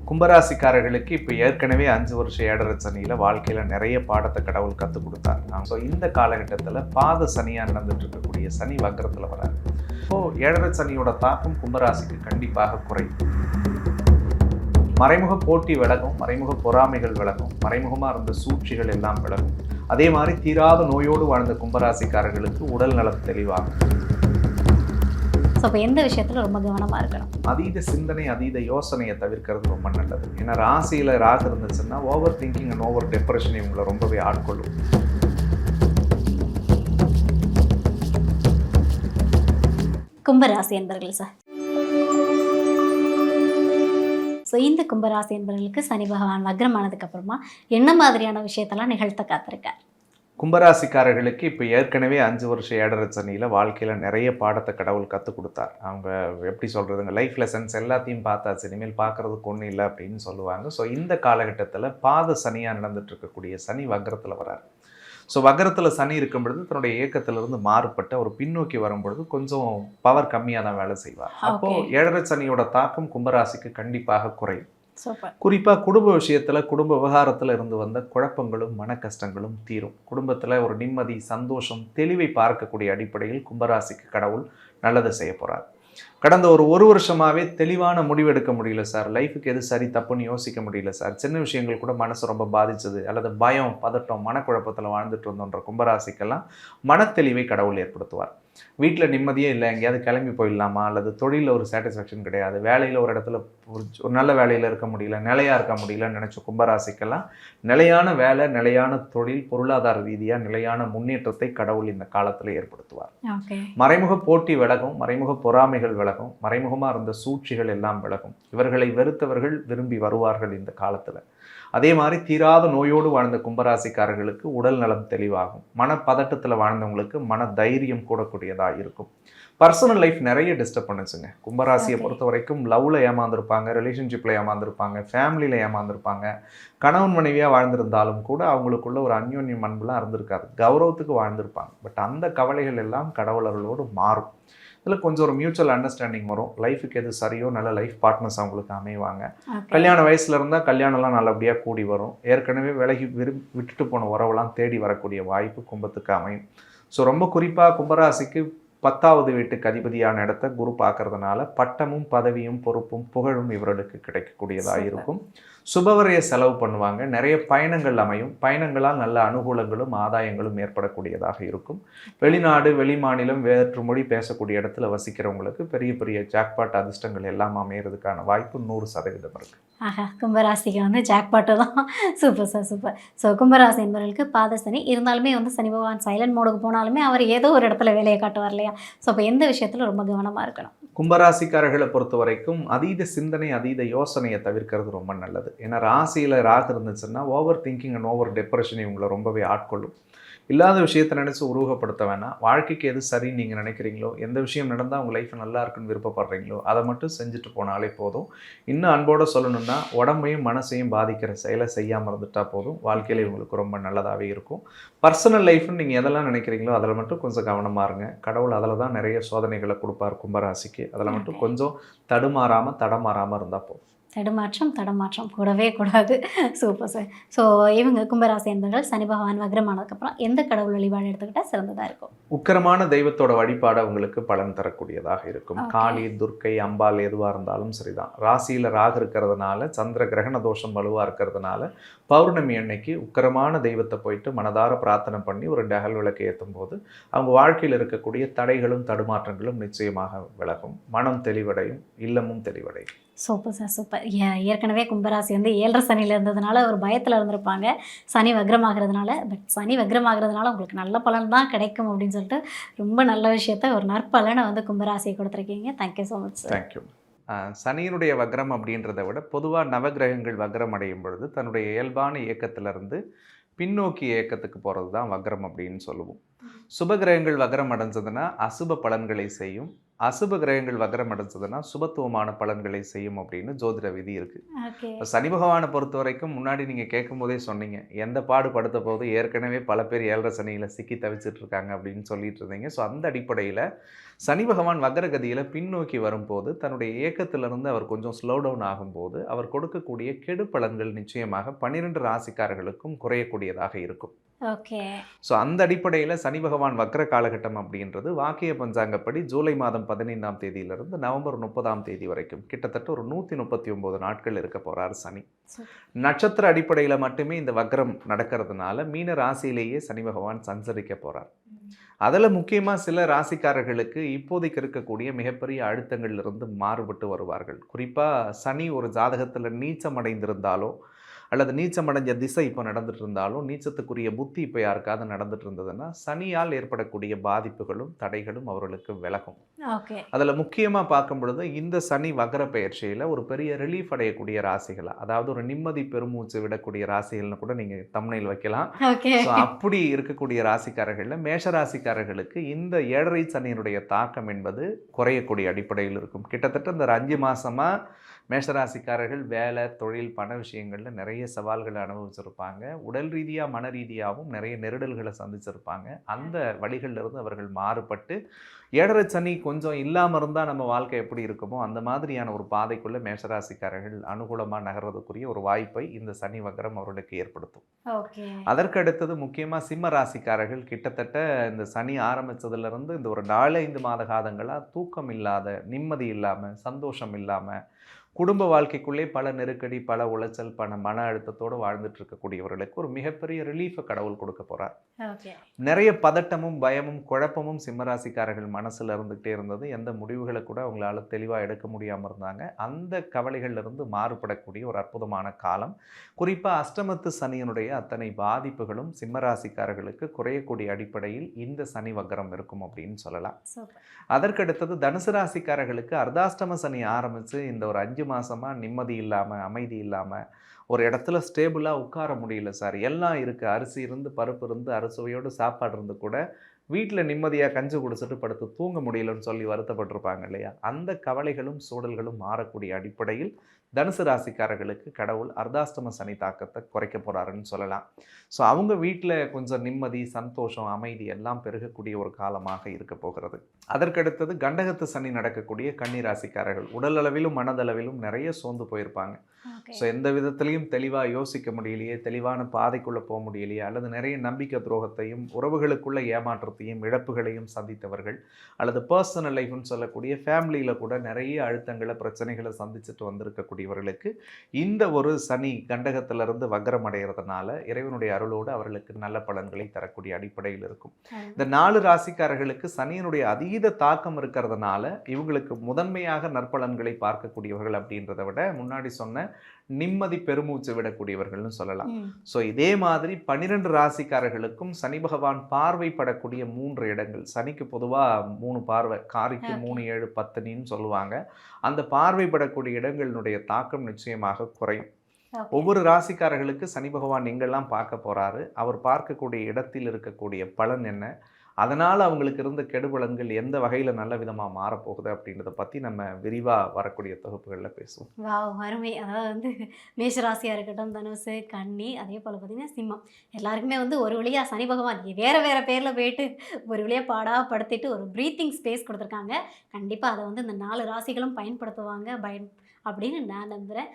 கும்பராசிக்காரர்களுக்கு இப்போ ஏற்கனவே 5 வருஷம் ஏழரை சனியில் வாழ்க்கையில் நிறைய பாடத்தை கடவுள் கற்றுக் கொடுத்தார். ஸோ இந்த காலகட்டத்தில் பாத சனியாக நடந்துட்டு இருக்கக்கூடிய சனி வக்கரத்தில் வராரு. ஸோ ஏழரை சனியோட தாக்கம் கும்பராசிக்கு கண்டிப்பாக குறையும். மறைமுக போட்டி விலகும், மறைமுக பொறாமைகள் விலகும், மறைமுகமாக இருந்த சூழ்ச்சிகள் எல்லாம் விலகும். அதே மாதிரி தீராத நோயோடு வாழ்ந்த கும்பராசிக்காரர்களுக்கு உடல் நலம் தெளிவாகும். ஸோ இப்போ எந்த விஷயத்தில் ரொம்ப கவனமாக இருக்கணும்? அதீத சிந்தனை, அதீத யோசனையை தவிர்க்கிறது ரொம்ப நல்லது. ஏன்னா ராசியில் ராகு இருந்துச்சுன்னா over thinking and over depression இவங்களை ரொம்பவே ஆட்கொள்ளும். கும்பராசி என்பர்கள் சார். ஸோ இந்த கும்பராசி என்பவர்களுக்கு சனி பகவான் வக்ரமானதுக்கு அப்புறமா என்ன மாதிரியான விஷயத்தெல்லாம் நிகழ்த்த காத்திருக்கார்? கும்பராசிக்காரர்களுக்கு இப்போ ஏற்கனவே 5 வருஷம் ஏழரை சனியில் வாழ்க்கையில் நிறைய பாடத்தை கடவுள் கற்றுக் கொடுத்தார். அவங்க எப்படி சொல்கிறதுங்க, லைஃப் லெசன்ஸ் எல்லாத்தையும் பார்த்தாச்சு, இனிமேல் பார்க்குறதுக்கு ஒன்றும் இல்லை அப்படின்னு சொல்லுவாங்க. ஸோ இந்த காலகட்டத்தில் பாத சனியாக நடந்துட்டு இருக்கக்கூடிய சனி வக்ரத்தில் வரார். ஸோ வக்ரத்தில் சனி இருக்கும் பொழுது தன்னுடைய இயக்கத்திலிருந்து மாறுபட்ட ஒரு பின்னோக்கி வரும்பொழுது கொஞ்சம் பவர் கம்மியாக தான் வேலை செய்வார். அப்போது ஏழரை சனியோட தாக்கம் கும்பராசிக்கு கண்டிப்பாக குறையும். குறிப்பாக குடும்ப விஷயத்தில், குடும்ப விவகாரத்தில் இருந்து வந்த குழப்பங்களும் மன கஷ்டங்களும் தீரும். குடும்பத்தில் ஒரு நிம்மதி, சந்தோஷம், தெளிவை பார்க்கக்கூடிய அடிப்படையில் கும்பராசிக்கு கடவுள் நல்லதை செய்ய போகிறார். கடந்த ஒரு வருஷமாகவே தெளிவான முடிவு எடுக்க முடியல சார், லைஃபுக்கு எது சரி தப்புன்னு யோசிக்க முடியல சார், சின்ன விஷயங்கள் கூட மனசு ரொம்ப பாதிச்சது, அல்லது பயம், பதட்டம், மனக்குழப்பத்தில் வாழ்ந்துட்டு இருந்தோன்ற கும்பராசிக்கெல்லாம் மனத்தெளிவை கடவுள் ஏற்படுத்துவார். வீட்டில் நிம்மதியே இல்லை, எங்கேயாவது கிளம்பி போயிடலாமா, அல்லது தொழிலில் ஒரு சாட்டிஸ்ஃபேக்ஷன் கிடையாது, வேலையில் ஒரு இடத்துல ஒரு நல்ல வேலையில் இருக்க முடியல, நிலையாக இருக்க முடியலன்னு நினச்ச கும்பராசிக்கெல்லாம் நிலையான வேலை, நிலையான தொழில், பொருளாதார ரீதியாக நிலையான முன்னேற்றத்தை கடவுள் இந்த காலத்தில் ஏற்படுத்துவார். மறைமுக போட்டி விலகும், மறைமுக பொறாமைகள் விலகும், மறைமுகமாக இருந்த சூழ்ச்சிகள் எல்லாம் விலகும். இவர்களை வெறுத்தவர்கள் விரும்பி வருவார்கள் இந்த காலத்தில். அதே மாதிரி தீராத நோயோடு வாழ்ந்த கும்பராசிக்காரர்களுக்கு உடல் நலம் தெளிவாகும். மனப்பதட்டத்தில் வாழ்ந்தவங்களுக்கு மன தைரியம் கூடக்கூடியதாக இருக்கும். பர்சனல் லைஃப் நிறைய டிஸ்டர்ப் பண்ணுச்சுங்க. கும்பராசியை பொறுத்த வரைக்கும் லவ்வில் ஏமாந்துருப்பாங்க, ரிலேஷன்ஷிப்பில் ஏமாந்துருப்பாங்க, ஃபேமிலியில் ஏமாந்துருப்பாங்க. கணவன் மனைவியாக வாழ்ந்திருந்தாலும் கூட அவங்களுக்குள்ள ஒரு அந்யோன்யம் அன்புலாம் இருந்திருக்காது, கௌரவத்துக்கு வாழ்ந்திருப்பாங்க. பட் அந்த கவலைகள் எல்லாம் கடவுளர்களோடு மாறும். இதில் கொஞ்சம் ஒரு மியூச்சுவல் அண்டர்ஸ்டாண்டிங் வரும். லைஃபுக்கு எது சரியோ நல்ல லைஃப் பார்ட்னர்ஸ் அவங்களுக்கு அமைவாங்க. கல்யாண வயசில் இருந்தால் கல்யாணம்லாம் நல்லபடியாக கூடி வரும். ஏற்கனவே விலகி விட்டுட்டு போன உறவுலாம் தேடி வரக்கூடிய வாய்ப்பு கும்பத்துக்கு அமையும். ஸோ ரொம்ப குறிப்பாக கும்பராசிக்கு 10வது வீட்டுக்கு அதிபதியான இடத்த குரு பார்க்கறதுனால பட்டமும் பதவியும் பொறுப்பும் புகழும் இவர்களுக்கு கிடைக்கக்கூடியதாக இருக்கும். சுபவரைய செலவு பண்ணுவாங்க. நிறைய பயணங்கள் அமையும். பயணங்களால் நல்ல அனுகூலங்களும் ஆதாயங்களும் ஏற்படக்கூடியதாக இருக்கும். வெளிநாடு, வெளிமாநிலம், வேற்று மொழி பேசக்கூடிய இடத்துல வசிக்கிறவங்களுக்கு பெரிய பெரிய ஜாக்பாட் அதிர்ஷ்டங்கள் எல்லாம் அமையறதுக்கான வாய்ப்பு 100% இருக்கு. கும்பராசிக்கு ஜாக்பாட்டு தான். Super sir, super. ஸோ கும்பராசி என்பவர்களுக்கு பாத சனி இருந்தாலுமே சனி பகவான் சைலண்ட் மோடுக்கு போனாலுமே அவர் ஏதோ ஒரு இடத்துல வேலையை காட்டுவார் இல்லையா? ஸோ அப்போ எந்த விஷயத்தில் ரொம்ப கவனமாக இருக்கணும்? கும்பராசிக்காரர்களை பொறுத்த வரைக்கும் அதீத சிந்தனை, அதீத யோசனையை தவிர்க்கிறது ரொம்ப நல்லது. ஏன்னா ராசியில் ராகு இருந்துச்சுன்னா over thinking and over depression இவங்களை ரொம்பவே ஆட்கொள்ளும். இல்லாத விஷயத்தை நினச்சி உருவப்படுத்த வேணாம். வாழ்க்கைக்கு எது சரின்னு நீங்கள் நினைக்கிறீங்களோ, எந்த விஷயம் நடந்தால் உங்கள் லைஃப் நல்லா இருக்குன்னு விருப்பப்படுறீங்களோ அதை மட்டும் செஞ்சுட்டு போனாலே போதும். இன்னும் அன்போடு சொல்லணும்னா உடம்பையும் மனசையும் பாதிக்கிற செயலை செய்யாமல் இருந்துட்டா போதும். வாழ்க்கையில் இவங்களுக்கு ரொம்ப நல்லதாகவே இருக்கும். பர்சனல் லைஃப்னு நீங்கள் எதெல்லாம் நினைக்கிறீங்களோ அதில் மட்டும் கொஞ்சம் கவனமாக இருங்க. கடவுள் அதில் தான் நிறைய சோதனைகளை கொடுப்பார் கும்பராசிக்கு. அதில் மட்டும் கொஞ்சம் தடமாறாமல் இருந்தால் போதும். தடமாற்றம் கூடவே கூடாது. Super sir. ஸோ இவங்க கும்பராசி என்பவர்கள் சனி பகவான் வக்ரமானதுக்கப்புறம் எந்த கடவுள் வழிபாடு எடுத்துக்கிட்டால் சிறந்ததாக இருக்கும்? உக்கிரமான தெய்வத்தோட வழிபாடு அவங்களுக்கு பலன் தரக்கூடியதாக இருக்கும். காளி, துர்க்கை, அம்பாள் எதுவாக இருந்தாலும் சரிதான். ராசியில் ராகு இருக்கிறதுனால, சந்திர கிரகண தோஷம் வலுவாக இருக்கிறதுனால பௌர்ணமி அன்னைக்கு உக்கிரமான தெய்வத்தை போயிட்டு மனதார பிரார்த்தனை பண்ணி ஒரு டகல் விளக்கு ஏற்றும் போது அவங்க வாழ்க்கையில் இருக்கக்கூடிய தடைகளும் தடுமாற்றங்களும் நிச்சயமாக விலகும். மனம் தெளிவடையும், இல்லமும் தெளிவடையும். Super sir, super. ஏற்கனவே கும்பராசி 7 சனியில் இருந்ததுனால ஒரு பயத்தில் இருந்திருப்பாங்க. சனி வக்ரமாகிறதுனால. பட் சனி வக்ரமாகிறதுனால உங்களுக்கு நல்ல பலன் தான் கிடைக்கும் அப்படின்னு சொல்லிட்டு ரொம்ப நல்ல விஷயத்த, ஒரு நற்பலனை கும்பராசியை கொடுத்துருக்கீங்க. Thank you so much sir. Thank you. சனியினுடைய வக்ரம் அப்படின்றத விட பொதுவாக நவகிரகங்கள் வக்ரம் அடையும் பொழுது தன்னுடைய இயல்பான இயக்கத்திலிருந்து பின்னோக்கி இயக்கத்துக்கு போகிறது தான் வக்ரம் அப்படின்னு சொல்லுவோம். சுபகிரகங்கள் வக்ரம் அடைஞ்சதுன்னா அசுப பலன்களை செய்யும். அசுப கிரகங்கள் வக்ரம் அடைஞ்சதுன்னா சுபத்துவமான பலன்களை செய்யும் அப்படின்னு ஜோதிட விதி இருக்கு. ஓகே. இப்ப சனி பகவானை பொறுத்த வரைக்கும் முன்னாடி நீங்க கேட்கும்போதே சொன்னீங்க, எந்த பாடு படுத்த போது ஏற்கனவே பல பேர் 7.5 சனியில சிக்கி தவிச்சிட்டு இருக்காங்க அப்படின்னு சொல்லிட்டு இருந்தீங்க. ஸோ அந்த அடிப்படையில் சனி பகவான் வக்ரகதியில் பின்னோக்கி வரும்போது தன்னுடைய இயக்கத்திலிருந்து அவர் கொஞ்சம் ஸ்லோ டவுன் ஆகும்போது அவர் கொடுக்கக்கூடிய கெடு பலன்கள் நிச்சயமாக 12 ராசிக்காரர்களுக்கும் குறையக்கூடியதாக இருக்கும். ஓகே. ஸோ அந்த அடிப்படையில் சனி பகவான் வக்ர காலகட்டம் அப்படின்றது வாக்கிய பஞ்சாங்கப்படி ஜூலை மாதம் 15ஆம் தேதியிலிருந்து நவம்பர் 30ஆம் தேதி வரைக்கும் கிட்டத்தட்ட ஒரு 139 நாட்கள் இருக்க போறார் சனி. நட்சத்திர அடிப்படையில் மட்டுமே இந்த வக்ரம் நடக்கிறதுனால மீன ராசியிலேயே சனி பகவான் சஞ்சரிக்க போறார். அதில் முக்கியமாக சில ராசிக்காரர்களுக்கு இப்போதைக்கு இருக்கக்கூடிய மிகப்பெரிய அழுத்தங்கள்லிருந்து மாறுபட்டு வருவார்கள். குறிப்பாக சனி ஒரு ஜாதகத்தில் நீச்சம் அடைந்திருந்தாலோ அல்லது நீச்சமடைஞ்ச திசை இப்போ நடந்துட்டு இருந்தாலும் நீச்சத்துக்குரிய புத்தி இப்போ யாருக்காவது நடந்துட்டு இருந்ததுன்னா சனியால் ஏற்படக்கூடிய பாதிப்புகளும் தடைகளும் அவர்களுக்கு விலகும். ஓகே. அதில் முக்கியமாக பார்க்கும் பொழுது இந்த சனி வக்ர பெயர்ச்சியில் ஒரு பெரிய ரிலீஃப் அடையக்கூடிய ராசிகளாக, அதாவது ஒரு நிம்மதி பெருமூச்சு விடக்கூடிய ராசிகள்னு கூட நீங்கள் தம்ப்நெயில் வைக்கலாம். ஓகே. ஸோ அப்படி இருக்கக்கூடிய ராசிக்காரர்களில் மேஷ ராசிக்காரர்களுக்கு இந்த 7.5 சனியினுடைய தாக்கம் என்பது குறையக்கூடிய அடிப்படையில் இருக்கும். கிட்டத்தட்ட இந்த 5 மாதமாக மேஷராசிக்காரர்கள் வேலை, தொழில், பண விஷயங்களில் நிறைய சவால்களை அனுபவிச்சிருப்பாங்க. உடல் ரீதியாக மன ரீதியாகவும் நிறைய நெருடல்களை சந்திச்சிருப்பாங்க. அந்த வழிகளிலிருந்து அவர்கள் மாறுபட்டு 7.5 சனி கொஞ்சம் இல்லாமல் இருந்தால் நம்ம வாழ்க்கை எப்படி இருக்குமோ அந்த மாதிரியான ஒரு பாதைக்குள்ளே மேஷராசிக்காரர்கள் அனுகூலமாக நகர்றதுக்குரிய ஒரு வாய்ப்பை இந்த சனி வக்ரம் அவர்களுக்கு ஏற்படுத்தும். ஓகே. அதற்கு அடுத்தது முக்கியமாக சிம்ம ராசிக்காரர்கள் கிட்டத்தட்ட இந்த சனி ஆரம்பித்ததுலேருந்து இந்த ஒரு 4-5 மாத காலங்களாக தூக்கம் இல்லாத, நிம்மதி இல்லாமல், சந்தோஷம் இல்லாமல், குடும்ப வாழ்க்கைக்குள்ளே பல நெருக்கடி, பல உளைச்சல், மன அழுத்தத்தோடு வாழ்ந்துட்டு இருக்கக்கூடியவர்களுக்கு ஒரு மிகப்பெரிய ரிலீஃபை கடவுள் கொடுக்க போகிறார். ஓகே. நிறைய பதட்டமும் பயமும் குழப்பமும் சிம்மராசிக்காரர்கள் மனசில் இருந்துகிட்டே இருந்தது. எந்த முடிவுகளை கூட அவங்களால தெளிவாக எடுக்க முடியாமல் இருந்தாங்க. அந்த கவலைகளிலிருந்து மாறுபடக்கூடிய ஒரு அற்புதமான காலம். குறிப்பாக அஷ்டமத்து சனியினுடைய அத்தனை பாதிப்புகளும் சிம்மராசிக்காரர்களுக்கு குறையக்கூடிய அடிப்படையில் இந்த சனி வக்ரம் இருக்கும் அப்படின்னு சொல்லலாம். அதற்கடுத்தது தனுசு ராசிக்காரர்களுக்கு அர்த்தாஷ்டம சனி ஆரம்பித்து இந்த ஒரு 5 மாதமாக நிம்மதி இல்லாமல், அமைதி இல்லாமல், ஒரு இடத்துல ஸ்டேபிளாக உட்கார முடியல சார், எல்லாம் இருக்குது, அரிசி இருந்து, பருப்பு இருந்து, அறுசுவையோடு சாப்பாடு இருந்து கூட வீட்டில் நிம்மதியாக கஞ்சி குடிச்சிட்டு படுத்து தூங்க முடியலன்னு சொல்லி வருத்தப்பட்டிருப்பாங்க இல்லையா? அந்த கவலைகளும் சூழல்களும் மாறக்கூடிய அடிப்படையில் தனுசு ராசிக்காரர்களுக்கு கடவுள் அர்த்தாஷ்டம சனி தாக்கத்தை குறைக்க போகிறாருன்னு சொல்லலாம். ஸோ அவங்க வீட்டில் கொஞ்சம் நிம்மதி, சந்தோஷம், அமைதி எல்லாம் பெருகக்கூடிய ஒரு காலமாக இருக்க போகிறது. அதற்கடுத்தது கண்டகத்து சனி நடக்கக்கூடிய கன்னி ராசிக்காரர்கள் உடல் அளவிலும் மனதளவிலும் நிறைய சோர்ந்து போயிருப்பாங்க. ஸோ எந்த விதத்துலையும் தெளிவாக யோசிக்க முடியலையே, தெளிவான பாதைக்குள்ளே போக முடியலையே, அல்லது நிறைய நம்பிக்கை துரோகத்தையும் உறவுகளுக்குள்ள ஏமாற்றத்தையும் இழப்புகளையும் சந்தித்தவர்கள், அல்லது பர்சனல் லைஃப்னு சொல்லக்கூடிய ஃபேமிலியில் கூட நிறைய அழுத்தங்களை, பிரச்சனைகளை சந்திச்சுட்டு வந்திருக்கக்கூடியவர்களுக்கு இந்த ஒரு சனி கண்டகத்திலிருந்து வக்ரம் அடைகிறதுனால இறைவனுடைய அருளோடு அவர்களுக்கு நல்ல பலன்களை தரக்கூடிய அடிப்படையில் இருக்கும். இந்த 4 ராசிக்காரர்களுக்கு சனியினுடைய அதீத தாக்கம் இருக்கிறதுனால இவங்களுக்கு முதன்மையாக நற்பலன்களை பார்க்கக்கூடியவர்கள் அப்படின்றத விட முன்னாடி சொன்ன நிம்மதி பெருமூச்சு விடக்கூடியவர்கள்னு சொல்லலாம். ஸோ இதே மாதிரி 12 ராசிக்காரர்களுக்கும் சனி பகவான் பார்வைப்படக்கூடிய 3 இடங்கள், சனிக்கு பொதுவாக 3 பார்வை, காரிக்கு 3, 7, 10 சொல்லுவாங்க. அந்த பார்வைப்படக்கூடிய இடங்களினுடைய தாக்கம் நிச்சயமாக குறையும். ஒவ்வொரு ராசிக்காரர்களுக்கு சனி பகவான் எங்கெல்லாம் பார்க்க போறாரு, அவர் பார்க்கக்கூடிய இடத்தில் இருக்கக்கூடிய பலன் என்ன, அதனால் அவங்களுக்கு இருந்த கெடுபலன்கள் எந்த வகையில் நல்ல விதமாக மாறப்போகுது அப்படின்றத பற்றி நம்ம விரிவாக வரக்கூடிய தொகுப்புகளில் பேசுவோம். அருமை. அதாவது மேஷராசியாக இருக்கட்டும், தனுசு, கன்னி, அதே போல் பார்த்திங்கன்னா சிம்மம், எல்லாருக்குமே ஒரு வழியாக சனி பகவான் வேறு வேறு பேரில் போயிட்டு ஒரு வழியாக பாடாப்படுத்திட்டு ஒரு ப்ரீத்திங் ஸ்பேஸ் கொடுத்துருக்காங்க. கண்டிப்பாக அதை இந்த 4 ராசிகளும் பயன்படுத்துவாங்க அப்படின்னு நான் நம்புகிறேன்.